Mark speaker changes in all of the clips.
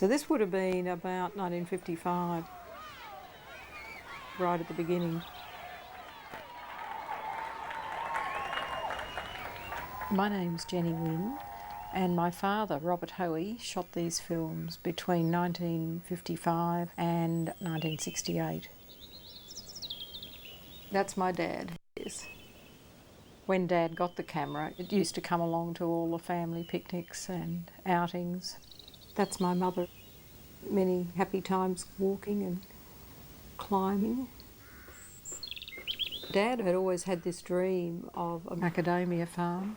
Speaker 1: So this would have been about 1955, right at the beginning. My name's Jenny Wynne, and my father, Robert Hoey, shot these films between 1955 and 1968. That's my dad, yes. When Dad got the camera, it used to come along to all the family picnics and outings. That's my mother. Many happy times walking and climbing. Dad had always had this dream of a macadamia farm.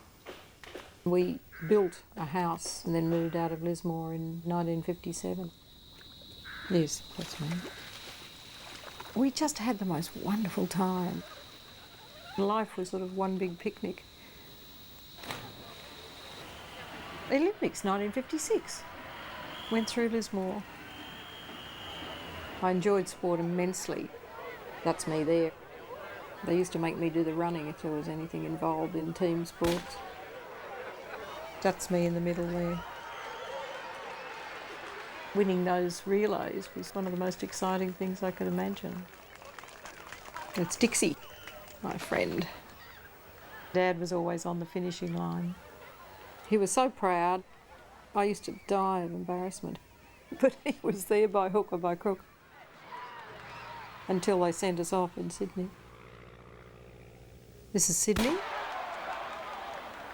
Speaker 1: We built a house and then moved out of Lismore in 1957. Yes, that's me. We just had the most wonderful time. Life was sort of one big picnic. Olympics, 1956. Went through Lismore. I enjoyed sport immensely. That's me there. They used to make me do the running if there was anything involved in team sports. That's me in the middle there. Winning those relays was one of the most exciting things I could imagine. It's Dixie, my friend. Dad was always on the finishing line. He was so proud. I used to die of embarrassment. But he was there by hook or by crook until they sent us off in Sydney. This is Sydney.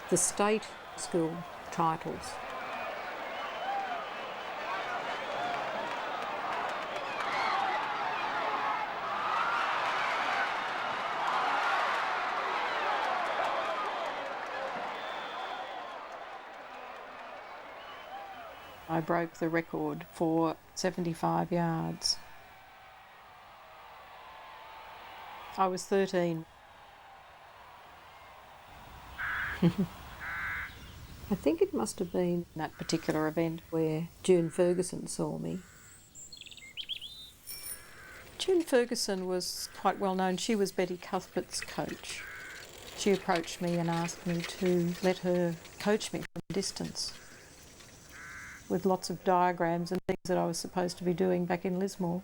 Speaker 1: The state school titles. I broke the record for 75 yards. I was 13. I think it must have been that particular event where June Ferguson saw me. June Ferguson was quite well known. She was Betty Cuthbert's coach. She approached me and asked me to let her coach me from a distance, with lots of diagrams and things that I was supposed to be doing back in Lismore.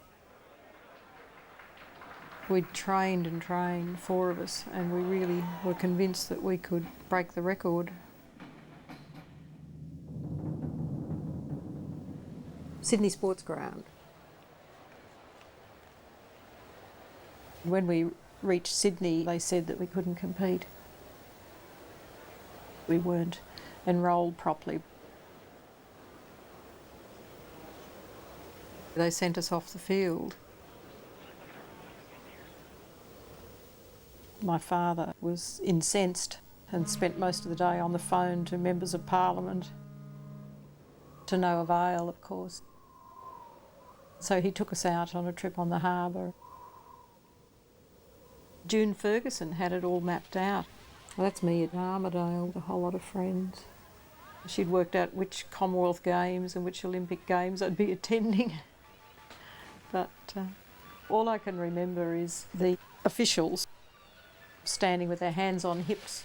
Speaker 1: We'd trained and trained, 4 of us, and we really were convinced that we could break the record. Sydney Sports Ground. When we reached Sydney, they said that we couldn't compete. We weren't enrolled properly. They sent us off the field. My father was incensed and spent most of the day on the phone to members of Parliament, to no avail, of course. So he took us out on a trip on the harbour. June Ferguson had it all mapped out. Well, that's me at Armidale with a whole lot of friends. She'd worked out which Commonwealth Games and which Olympic Games I'd be attending. But all I can remember is the officials standing with their hands on hips,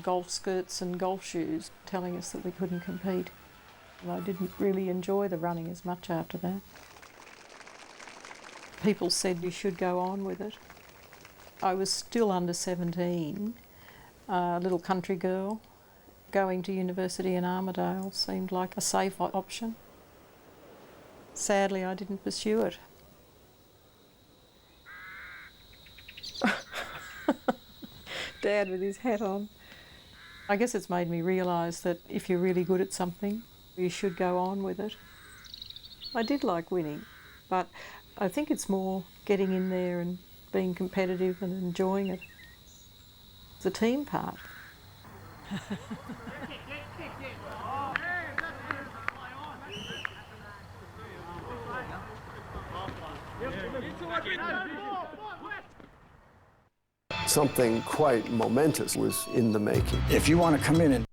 Speaker 1: golf skirts and golf shoes, telling us that we couldn't compete. And I didn't really enjoy the running as much after that. People said you should go on with it. I was still under 17, a little country girl. Going to university in Armidale seemed like a safe option. Sadly, I didn't pursue it. Dad with his hat on. I guess it's made me realise that if you're really good at something, you should go on with it. I did like winning, but I think it's more getting in there and being competitive and enjoying it. The team part.
Speaker 2: Something quite momentous was in the making.
Speaker 3: If you want to come in and